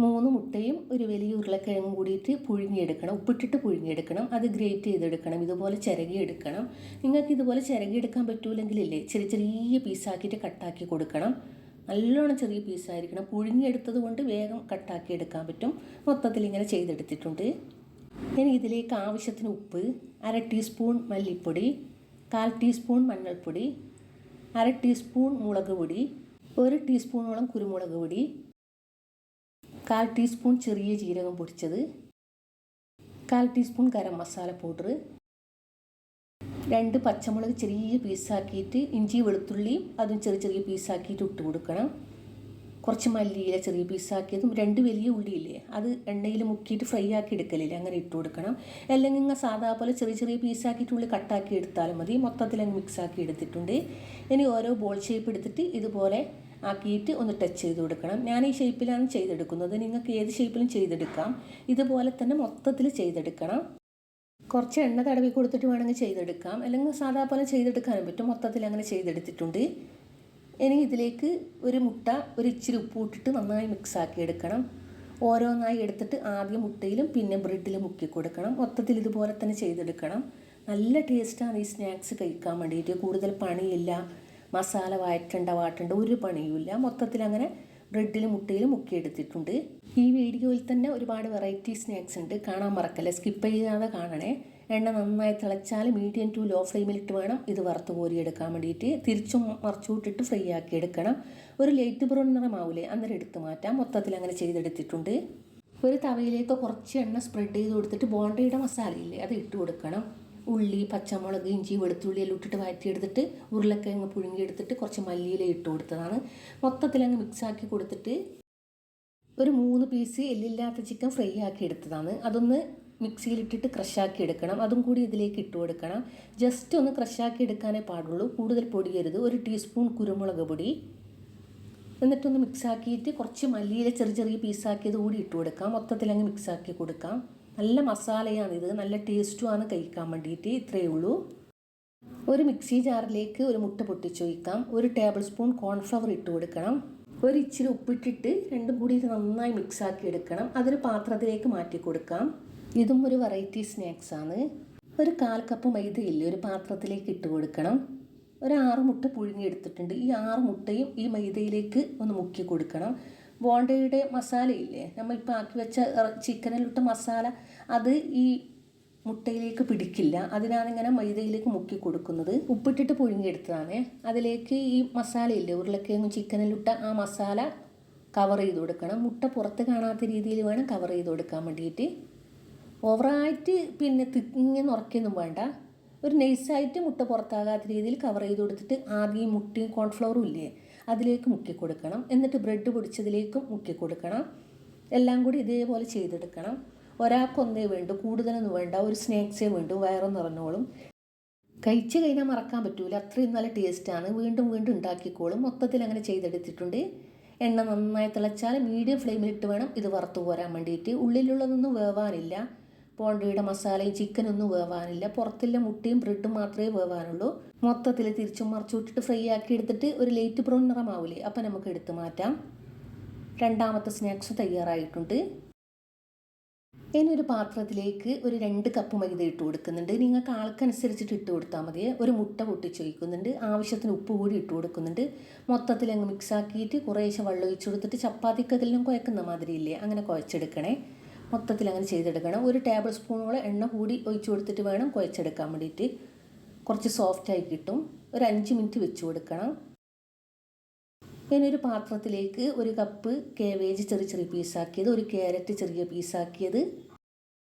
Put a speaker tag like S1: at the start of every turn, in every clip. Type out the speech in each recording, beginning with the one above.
S1: 3 മുട്ടയും ഒരു വലിയ ഉരുളക്കിഴങ്ങും കൂടിയിട്ട് പുഴുങ്ങിയെടുക്കണം, ഉപ്പിട്ടിട്ട് പുഴുങ്ങിയെടുക്കണം. അത് ഗ്രേറ്റ് ചെയ്തെടുക്കണം, ഇതുപോലെ ചിരകിയെടുക്കണം. നിങ്ങൾക്ക് ഇതുപോലെ ചിരകിയെടുക്കാൻ പറ്റൂലെങ്കിലില്ലേ ചെറിയ ചെറിയ പീസാക്കിയിട്ട് കട്ടാക്കി കൊടുക്കണം. നല്ലോണം ചെറിയ പീസായിരിക്കണം. പുഴുങ്ങിയെടുത്തത് കൊണ്ട് വേഗം കട്ടാക്കി എടുക്കാൻ പറ്റും. മൊത്തത്തിൽ ഇങ്ങനെ ചെയ്തെടുത്തിട്ടുണ്ട്. ഇനി ഇതിലേക്ക് ആവശ്യത്തിന് ഉപ്പ്, 1/2 ടീസ്പൂൺ മല്ലിപ്പൊടി, 1/4 ടീസ്പൂൺ മഞ്ഞൾപ്പൊടി, 1/2 ടീസ്പൂൺ മുളക് പൊടി, 1 ടീസ്പൂണോളം കുരുമുളക് പൊടി, 1/4 ടീസ്പൂൺ ചെറിയ ജീരകം പൊടിച്ചത്, 1/4 ടീസ്പൂൺ ഗരം മസാല പൗഡർ, 2 പച്ചമുളക് ചെറിയ പീസാക്കിയിട്ട് ഇഞ്ചി വെളുത്തുള്ളിയും അതും ചെറിയ ചെറിയ പീസാക്കിയിട്ട് ഇട്ട് കൊടുക്കണം. കുറച്ച് മല്ലിയില ചെറിയ പീസാക്കിയതും, 2 വലിയ ഉള്ളിയില്ലേ അത് എണ്ണയിൽ മുക്കിയിട്ട് ഫ്രൈ ആക്കി എടുക്കലില്ലേ അങ്ങനെ ഇട്ട് കൊടുക്കണം. അല്ലെങ്കിൽ നിങ്ങൾ സാധാ പോലെ ചെറിയ ചെറിയ പീസാക്കിയിട്ട് ഉള്ളി കട്ടാക്കി എടുത്താലും മതി. മൊത്തത്തിൽ അങ്ങ് മിക്സാക്കി എടുത്തിട്ടുണ്ട്. ഇനി ഓരോ ബോൾ ഷേപ്പ് എടുത്തിട്ട് ഇതുപോലെ ആക്കിയിട്ട് ഒന്ന് ടച്ച് ചെയ്ത് കൊടുക്കണം. ഞാൻ ഈ ഷേപ്പിലാണ് ചെയ്തെടുക്കുന്നത്, നിങ്ങൾക്ക് ഏത് ഷേപ്പിലും ചെയ്തെടുക്കാം. ഇതുപോലെ തന്നെ മൊത്തത്തിൽ ചെയ്തെടുക്കണം. കുറച്ച് എണ്ണ തടവി കൊടുത്തിട്ട് വേണമെങ്കിൽ ചെയ്തെടുക്കാം, അല്ലെങ്കിൽ സാധാ പോലെ ചെയ്തെടുക്കാനും പറ്റും. മൊത്തത്തിൽ അങ്ങനെ ചെയ്തെടുത്തിട്ടുണ്ട്. ഇനി ഇതിലേക്ക് ഒരു മുട്ട ഒരു ഇച്ചിരി ഉപ്പ് ഇട്ടിട്ട് നന്നായി മിക്സാക്കി എടുക്കണം. ഓരോന്നായി എടുത്തിട്ട് ആദ്യം മുട്ടയിലും പിന്നെ ബ്രെഡിലും മുക്കി കൊടുക്കണം. മൊത്തത്തിൽ ഇതുപോലെ തന്നെ ചെയ്തെടുക്കണം. നല്ല ടേസ്റ്റാണ് ഈ സ്നാക്സ് കഴിക്കാൻ വേണ്ടിയിട്ട്. കൂടുതൽ പണിയില്ല, മസാല വാട്ടേണ്ട ഒരു പണിയുമില്ല. മൊത്തത്തിൽ അങ്ങനെ ബ്രെഡിലും മുട്ടയിലും മുക്കിയെടുത്തിട്ടുണ്ട്. ഈ വീഡിയോയിൽ തന്നെ ഒരുപാട് വെറൈറ്റി സ്നാക്സ് ഉണ്ട്, കാണാൻ മറക്കല്ലേ, സ്കിപ്പ് ചെയ്യാതെ കാണണേ. എണ്ണ നന്നായി തിളച്ചാൽ മീഡിയം ടു ലോ ഫ്ലെയിമിലിട്ട് വേണം ഇത് വറുത്ത് കോരിയെടുക്കാൻ വേണ്ടിയിട്ട്. തിരിച്ചും മറിച്ചും ഇട്ടിട്ട് ഫ്രൈ ആക്കി എടുക്കണം. ഒരു ലൈറ്റ് ബ്രൗൺ നിറമാവൂലേ അന്നേരം എടുത്ത് മാറ്റാം. മൊത്തത്തിൽ അങ്ങനെ ചെയ്തെടുത്തിട്ടുണ്ട്. ഒരു തവയിലേക്ക് കുറച്ച് എണ്ണ സ്പ്രെഡ് ചെയ്ത് കൊടുത്തിട്ട് ബോണ്ടയുടെ മസാലയില്ലേ അത് ഇട്ട് കൊടുക്കണം. ഉള്ളി, പച്ചമുളക്, ഇഞ്ചി, വെളുത്തുള്ളി എല്ലാം ഇട്ടിട്ട് വഴറ്റിയെടുത്തിട്ട് ഉരുളക്കിഴങ്ങ് പുഴുങ്ങിയെടുത്തിട്ട് കുറച്ച് മല്ലിയില ഇട്ട് കൊടുത്തതാണ്. മൊത്തത്തിൽ അങ്ങ് മിക്സാക്കി കൊടുത്തിട്ട് ഒരു 3 പീസ് എല്ലില്ലാത്ത ചിക്കൻ ഫ്രൈ ആക്കി എടുത്തതാണ്. അതൊന്ന് മിക്സിയിലിട്ടിട്ട് ക്രഷാക്കി എടുക്കണം. അതും കൂടി ഇതിലേക്ക് ഇട്ട് കൊടുക്കണം. ജസ്റ്റ് ഒന്ന് ക്രഷാക്കി എടുക്കാനേ പാടുള്ളൂ, കൂടുതൽ പൊടിയരുത്. 1 ടീസ്പൂൺ കുരുമുളക് പൊടി, എന്നിട്ടൊന്ന് മിക്സാക്കിയിട്ട് കുറച്ച് മല്ലിയില ചെറിയ ചെറിയ പീസാക്കിയത് കൂടി ഇട്ട് കൊടുക്കാം. മൊത്തത്തിൽ അങ്ങ് മിക്സാക്കി കൊടുക്കാം. നല്ല മസാലയാണിത്, നല്ല ടേസ്റ്റുമാണ് കഴിക്കാൻ വേണ്ടിയിട്ട്. ഇത്രയേ ഉള്ളൂ. ഒരു മിക്സി ജാറിലേക്ക് ഒരു മുട്ട പൊട്ടിച്ചൊഴിക്കാം. 1 ടേബിൾ സ്പൂൺ കോൺഫ്ലവർ ഇട്ട് കൊടുക്കണം. ഒരു ഇച്ചിരി ഉപ്പിട്ടിട്ട് രണ്ടും കൂടി നന്നായി മിക്സാക്കി എടുക്കണം. അതൊരു പാത്രത്തിലേക്ക് മാറ്റി കൊടുക്കാം. ഇതും ഒരു വെറൈറ്റി സ്നാക്സാണ്. ഒരു 1/4 കപ്പ് മൈദയില്ലേ ഒരു പാത്രത്തിലേക്ക് ഇട്ട് കൊടുക്കണം. ഒരു 6 മുട്ട പുഴുങ്ങിയെടുത്തിട്ടുണ്ട്. ഈ 6 മുട്ടയും ഈ മൈദയിലേക്ക് ഒന്ന് മുക്കി കൊടുക്കണം. ബോണ്ടയുടെ മസാലയില്ലേ നമ്മളിപ്പോൾ ആക്കി വെച്ച ചിക്കനിലിട്ട മസാല അത് ഈ മുട്ടയിലേക്ക് പിടിക്കില്ല, അതിനാണ് ഇങ്ങനെ മൈദയിലേക്ക് മുക്കി കൊടുക്കുന്നത്. ഉപ്പിട്ടിട്ട് പുഴുങ്ങിയെടുത്തതാണ്. അതിലേക്ക് ഈ മസാലയില്ലേ ഉരുളക്കിഴങ്ങും ചിക്കനിലിട്ട ആ മസാല കവർ ചെയ്ത് കൊടുക്കണം. മുട്ട പുറത്ത് കാണാത്ത രീതിയിൽ വേണം കവർ ചെയ്ത് കൊടുക്കാൻ വേണ്ടിയിട്ട്. ഓവറായിട്ട് പിന്നെ തിങ്ങി നുറക്കൊന്നും വേണ്ട, ഒരു നൈസായിട്ട് മുട്ട പുറത്താകാത്ത രീതിയിൽ കവർ ചെയ്ത് കൊടുത്തിട്ട് ആദ്യം മുട്ടയും കോൺഫ്ലവറും ഇല്ലേ അതിലേക്ക് മുക്കി കൊടുക്കണം. എന്നിട്ട് ബ്രെഡ് പൊടിച്ചതിലേക്കും മുക്കി കൊടുക്കണം. എല്ലാം കൂടി ഇതേപോലെ ചെയ്തെടുക്കണം. ഒരാൾക്കൊന്നേ വേണ്ടു, കൂടുതലൊന്നും വേണ്ട, ഒരു സ്നാക്സേ വേണ്ടു, വയറും നിറഞ്ഞോളും. കഴിച്ച് കഴിഞ്ഞാൽ മറക്കാൻ പറ്റൂല, അത്രയും നല്ല ടേസ്റ്റാണ്. വീണ്ടും വീണ്ടും ഉണ്ടാക്കിക്കോളും. മൊത്തത്തിൽ അങ്ങനെ ചെയ്തെടുത്തിട്ടുണ്ട്. എണ്ണ നന്നായി തിളച്ചാൽ മീഡിയം ഫ്ലെയിമിലിട്ട് വേണം ഇത് വറുത്ത് കോരാൻ വേണ്ടിയിട്ട്. ഉള്ളിലുള്ളതൊന്നും വേവാനില്ല, ബോണ്ടയുടെ മസാലയും ചിക്കനൊന്നും വേവാനില്ല. പുറത്തുള്ള മുട്ടയും ബ്രെഡും മാത്രമേ വേവാനുള്ളൂ. മൊത്തത്തിൽ തിരിച്ചും മറിച്ചും ഇട്ടിട്ട് ഫ്രൈ ആക്കി എടുത്തിട്ട് ഒരു ലൈറ്റ് ബ്രൗൺ നിറമാവില്ലേ അപ്പം നമുക്ക് എടുത്ത് മാറ്റാം. രണ്ടാമത്തെ സ്നാക്സ് തയ്യാറായിട്ടുണ്ട്. ഇനി ഒരു പാത്രത്തിലേക്ക് ഒരു 2 കപ്പ് മൈദ ഇട്ട് കൊടുക്കുന്നുണ്ട്. നിങ്ങൾക്ക് ആൾക്കനുസരിച്ചിട്ട് ഇട്ട് കൊടുത്താൽ മതി. ഒരു മുട്ട പൊട്ടിച്ചൊഴിക്കുന്നുണ്ട്. ആവശ്യത്തിന് ഉപ്പ് കൂടി ഇട്ട് കൊടുക്കുന്നുണ്ട്. മൊത്തത്തിൽ അങ്ങ് മിക്സാക്കിയിട്ട് കുറേശ്ശെ വെള്ളം ഒഴിച്ച് കൊടുത്തിട്ട് ചപ്പാത്തിക്കെല്ലാം കുഴക്കുന്ന മാതിരി ഇല്ലേ അങ്ങനെ കുഴച്ചെടുക്കണേ. മൊത്തത്തിൽ അങ്ങനെ ചെയ്തെടുക്കണം. 1 ടേബിൾ സ്പൂണോളം എണ്ണ കൂടി ഒഴിച്ച് കൊടുത്തിട്ട് വേണം കുഴച്ചെടുക്കാൻ വേണ്ടിയിട്ട്. കുറച്ച് സോഫ്റ്റായി കിട്ടും. ഒരു 5 മിനിറ്റ് വെച്ച് കൊടുക്കണം. ഇനി ഒരു പാത്രത്തിലേക്ക് 1 കപ്പ് കേബേജ് ചെറിയ ചെറിയ പീസാക്കിയത്, 1 ക്യാരറ്റ് ചെറിയ പീസാക്കിയത്,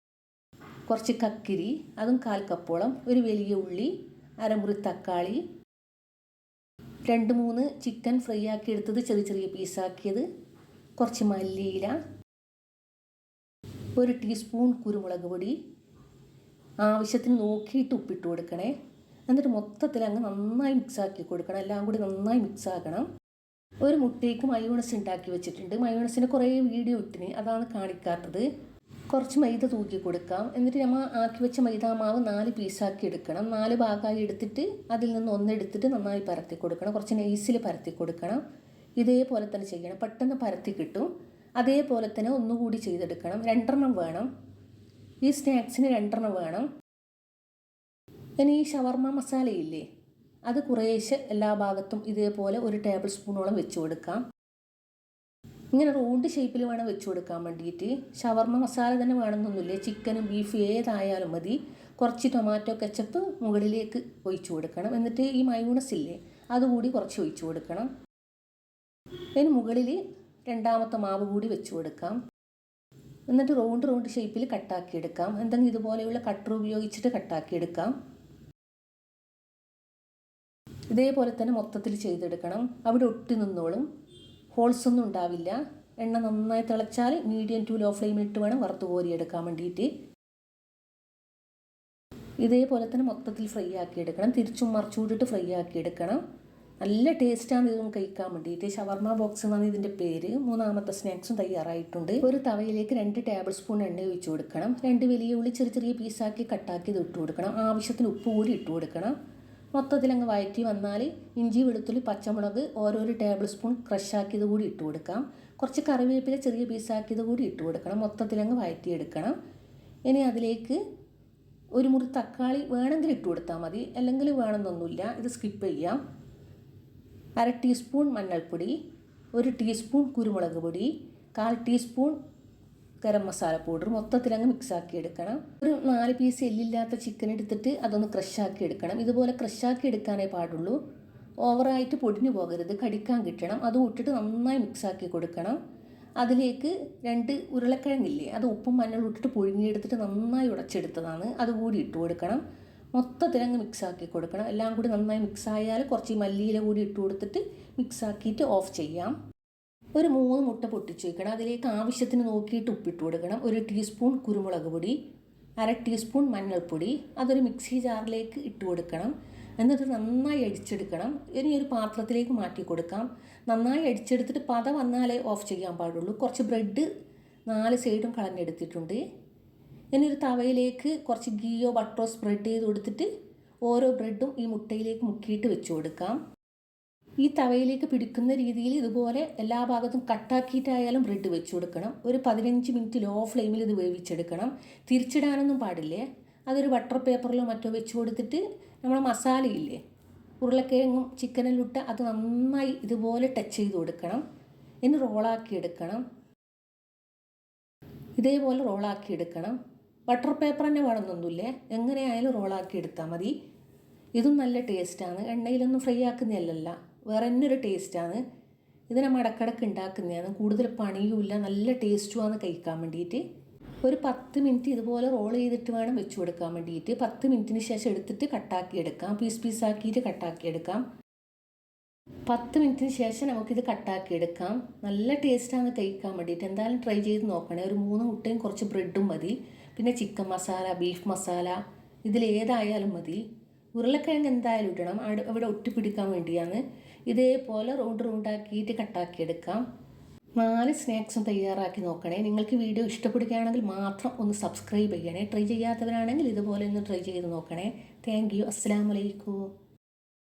S1: കുറച്ച് കക്കിരി അതും 1/4 കപ്പോളം, ഒരു വലിയ ഉള്ളി, അരമുറി തക്കാളി, 2-3 ചിക്കൻ ഫ്രൈ ആക്കി എടുത്തത് ചെറിയ ചെറിയ പീസാക്കിയത്, കുറച്ച് മല്ലിയില, 1 ടീസ്പൂൺ കുരുമുളക് പൊടി, ആവശ്യത്തിന് നോക്കിയിട്ട് ഉപ്പിട്ട് കൊടുക്കണേ. എന്നിട്ട് മൊത്തത്തിൽ അങ്ങ് നന്നായി മിക്സാക്കി കൊടുക്കണം. എല്ലാം കൂടി നന്നായി മിക്സാക്കണം. ഒരു മുട്ടയ്ക്ക് മയോണസ് ഉണ്ടാക്കി വെച്ചിട്ടുണ്ട്. മയോണസിന് കുറേ വീഡിയോ ഇട്ടിന്, അതാണ് കാണിക്കാത്തത്. കുറച്ച് മൈദ തൂക്കി കൊടുക്കാം. എന്നിട്ട് നമ്മൾ ആക്കി വെച്ച മൈദാമാവ് 4 പീസാക്കി എടുക്കണം. 4 ഭാഗമായി എടുത്തിട്ട് അതിൽ നിന്ന് ഒന്നെടുത്തിട്ട് നന്നായി പരത്തി കൊടുക്കണം. കുറച്ച് നൈസിൽ പരത്തി കൊടുക്കണം. ഇതേപോലെ തന്നെ ചെയ്യണം, പെട്ടെന്ന് പരത്തി കിട്ടും. അതേപോലെ തന്നെ ഒന്നുകൂടി ചെയ്തെടുക്കണം. 2 വേണം. ഈ സ്നാക്സിന് 2 വേണം. ഇനി ഈ ഷവർമ മസാലയില്ലേ, അത് കുറേശ്ശെ എല്ലാ ഭാഗത്തും ഇതേപോലെ 1 ടേബിൾ സ്പൂണോളം വെച്ച് കൊടുക്കാം. ഇങ്ങനെ റൗണ്ട് ഷേപ്പിൽ വേണം വെച്ച് കൊടുക്കാൻ വേണ്ടിയിട്ട്. ഷവർമ മസാല തന്നെ വേണമെന്നൊന്നുമില്ല, ചിക്കനും ബീഫ് ഏതായാലും മതി. കുറച്ച് ടൊമാറ്റോ കെച്ചപ്പ് മുകളിലേക്ക് ഒഴിച്ചു കൊടുക്കണം. എന്നിട്ട് ഈ മയോണൈസ് ഇല്ലേ, അതുകൂടി കുറച്ച് ഒഴിച്ചു കൊടുക്കണം. അതിന് മുകളിൽ രണ്ടാമത്തെ മാവ് കൂടി വെച്ച് കൊടുക്കാം. എന്നിട്ട് റൗണ്ട് ഷേപ്പിൽ കട്ടാക്കിയെടുക്കാം. എന്തെങ്കിലും ഇതുപോലെയുള്ള കട്ടർ ഉപയോഗിച്ചിട്ട് കട്ടാക്കിയെടുക്കാം. ഇതേപോലെ തന്നെ മൊത്തത്തിൽ ചെയ്തെടുക്കണം. അവിടെ ഒട്ടി നിന്നോളും, ഹോൾസ് ഒന്നും ഉണ്ടാവില്ല. എണ്ണ നന്നായി തിളച്ചാൽ മീഡിയം ടു ലോ ഫ്ലെയിമിലിട്ട് വേണം വറുത്ത് കോരിയെടുക്കാൻ വേണ്ടിയിട്ട്. ഇതേപോലെ തന്നെ മൊത്തത്തിൽ ഫ്രൈ ആക്കി എടുക്കണം. തിരിച്ചും മറിച്ചുകൂടിയിട്ട് ഫ്രൈ ആക്കി എടുക്കണം. നല്ല ടേസ്റ്റാണ് ഇതൊന്നും കഴിക്കാൻ വേണ്ടിയിട്ട്. ഷവർമ ബോക്സ് എന്നാണ് ഇതിൻ്റെ പേര്. 3ാമത്തെ സ്നാക്സും തയ്യാറായിട്ടുണ്ട്. ഒരു തവയിലേക്ക് 2 ടേബിൾ സ്പൂൺ എണ്ണ ഒഴിച്ച് കൊടുക്കണം. 2 വലിയ ഉള്ളി ചെറിയ പീസാക്കി കട്ടാക്കി ഇത് ഇട്ട് കൊടുക്കണം. ആവശ്യത്തിന് ഉപ്പ് കൂടി ഇട്ട് കൊടുക്കണം. മൊത്തത്തിൽ അങ്ങ് വഴറ്റി വന്നാൽ ഇഞ്ചി വെളുത്തുള്ളി പച്ചമുളക് ഓരോരോ ടേബിൾ സ്പൂൺ ക്രഷാക്കിയത് കൂടി ഇട്ട് കൊടുക്കാം. കുറച്ച് കറിവേപ്പില ചെറിയ പീസാക്കിയത് കൂടി ഇട്ട് കൊടുക്കണം. മൊത്തത്തിൽ അങ്ങ് വഴറ്റിയെടുക്കണം. ഇനി അതിലേക്ക് ഒരു മുറി തക്കാളി വേണമെങ്കിൽ ഇട്ട് കൊടുത്താൽ മതി, അല്ലെങ്കിൽ വേണമെന്നൊന്നുമില്ല, ഇത് സ്കിപ്പ് ചെയ്യാം. 1/2 ടീസ്പൂൺ മഞ്ഞൾപ്പൊടി, 1 ടീസ്പൂൺ കുരുമുളക് പൊടി, 1/4 ടീസ്പൂൺ ഗരം മസാല പൗഡർ മൊത്തത്തിലങ്ങ് മിക്സാക്കി എടുക്കണം. ഒരു 4 പീസ് എല്ലില്ലാത്ത ചിക്കൻ എടുത്തിട്ട് അതൊന്ന് ക്രഷാക്കി എടുക്കണം. ഇതുപോലെ ക്രഷാക്കി എടുക്കാനേ പാടുള്ളൂ. ഓവറായിട്ട് പൊടിഞ്ഞു പോകരുത്, കടിക്കാൻ കിട്ടണം. അത് ഇട്ടിട്ട് നന്നായി മിക്സാക്കി കൊടുക്കണം. അതിലേക്ക് 2 ഉരുളക്കിഴങ്ങില്ലേ, അത് ഉപ്പും മഞ്ഞളും ഇട്ടിട്ട് പുഴുങ്ങിയെടുത്തിട്ട് നന്നായി ഉടച്ചെടുത്തതാണ്, അതുകൂടി ഇട്ട് കൊടുക്കണം. മൊത്തത്തിലങ്ങ് മിക്സാക്കി കൊടുക്കണം. എല്ലാം കൂടി നന്നായി മിക്സായാൽ കുറച്ച് മല്ലിയില കൂടി ഇട്ട് കൊടുത്തിട്ട് മിക്സാക്കിയിട്ട് ഓഫ് ചെയ്യാം. ഒരു 3 മുട്ട പൊട്ടിച്ച് വയ്ക്കണം. അതിലേക്ക് ആവശ്യത്തിന് നോക്കിയിട്ട് ഉപ്പിട്ട് കൊടുക്കണം. 1 ടീസ്പൂൺ കുരുമുളക് പൊടി, 1/2 ടീസ്പൂൺ മഞ്ഞൾപ്പൊടി, അതൊരു മിക്സി ജാറിലേക്ക് ഇട്ട് കൊടുക്കണം. എന്നിട്ട് നന്നായി അടിച്ചെടുക്കണം. ഇനി ഒരു പാത്രത്തിലേക്ക് മാറ്റി കൊടുക്കാം. നന്നായി അടിച്ചെടുത്തിട്ട് പത വന്നാലേ ഓഫ് ചെയ്യാൻ പാടുള്ളൂ. കുറച്ച് ബ്രെഡ് 4 സൈഡും കളഞ്ഞെടുത്തിട്ടുണ്ട്. ഇനി ഒരു തവയിലേക്ക് കുറച്ച് ഗീയോ ബട്ടറോ സ്പ്രെഡ് ചെയ്ത് കൊടുത്തിട്ട് ഓരോ ബ്രെഡും ഈ മുട്ടയിലേക്ക് മുക്കിയിട്ട് വെച്ച് കൊടുക്കാം. ഈ തവയിലേക്ക് പിടിക്കുന്ന രീതിയിൽ ഇതുപോലെ എല്ലാ ഭാഗത്തും കട്ടാക്കിയിട്ടായാലും ബ്രെഡ് വെച്ച് കൊടുക്കണം. ഒരു 15 മിനിറ്റ് ലോ ഫ്ലെയിമിൽ ഇത് വേവിച്ചെടുക്കണം. തിരിച്ചിടാനൊന്നും പാടില്ലേ. അതൊരു ബട്ടർ പേപ്പറിലോ മറ്റോ വെച്ച് കൊടുത്തിട്ട് നമ്മൾ മസാലയില്ലേ, ഉരുളക്കിഴങ്ങും ചിക്കനെല്ലാം ഇട്ട് അത് നന്നായി ഇതുപോലെ ടച്ച് ചെയ്ത് കൊടുക്കണം. ഇനി റോളാക്കി എടുക്കണം. ഇതേപോലെ റോളാക്കി എടുക്കണം. ബട്ടർ പേപ്പർ തന്നെ വേണമെന്നൊന്നുമില്ലേ, എങ്ങനെയായാലും റോളാക്കി എടുത്താൽ മതി. ഇതും നല്ല ടേസ്റ്റാണ്. എണ്ണയിലൊന്നും ഫ്രൈ ആക്കുന്നതല്ല, വേറെ തന്നെ ഒരു ടേസ്റ്റാണ്. ഇത് നമ്മൾ ഇടക്കിടക്ക് ഉണ്ടാക്കുന്നതാണ്. കൂടുതൽ പണിയുമില്ല, നല്ല ടേസ്റ്റുമാണ് കഴിക്കാൻ വേണ്ടിയിട്ട്. ഒരു 10 മിനിറ്റ് ഇതുപോലെ റോൾ ചെയ്തിട്ട് വേണം വെച്ച് കൊടുക്കാൻ വേണ്ടിയിട്ട്. 10 മിനിറ്റിന് ശേഷം എടുത്തിട്ട് കട്ടാക്കി എടുക്കാം. പീസാക്കിയിട്ട് കട്ടാക്കി എടുക്കാം. 10 മിനിറ്റിന് ശേഷം നമുക്കിത് കട്ടാക്കി എടുക്കാം. നല്ല ടേസ്റ്റാണ് കഴിക്കാൻ വേണ്ടിയിട്ട്. എന്തായാലും ട്രൈ ചെയ്ത് നോക്കണേ. ഒരു 3 മുട്ടയും കുറച്ച് ബ്രെഡും മതി. പിന്നെ ചിക്കൻ മസാല, ബീഫ് മസാല, ഇതിലേതായാലും മതി. ഉരുളക്കിഴങ്ങ് എന്തായാലും ഇടണം, അവിടെ ഒട്ടിപ്പിടിക്കാൻ വേണ്ടിയാണ്. ഇതേപോലെ റൗണ്ടാക്കിയിട്ട് കട്ടാക്കിയെടുക്കാം. 4 സ്നാക്സും തയ്യാറാക്കി നോക്കണേ. നിങ്ങൾക്ക് വീഡിയോ ഇഷ്ടപ്പെടുകയാണെങ്കിൽ മാത്രം ഒന്ന് സബ്സ്ക്രൈബ് ചെയ്യണേ. ട്രൈ ചെയ്യാത്തവരാണെങ്കിൽ ഇതുപോലെ ഒന്ന് ട്രൈ ചെയ്ത് നോക്കണേ. Thank you. അസ്സലാമു അലൈക്കും.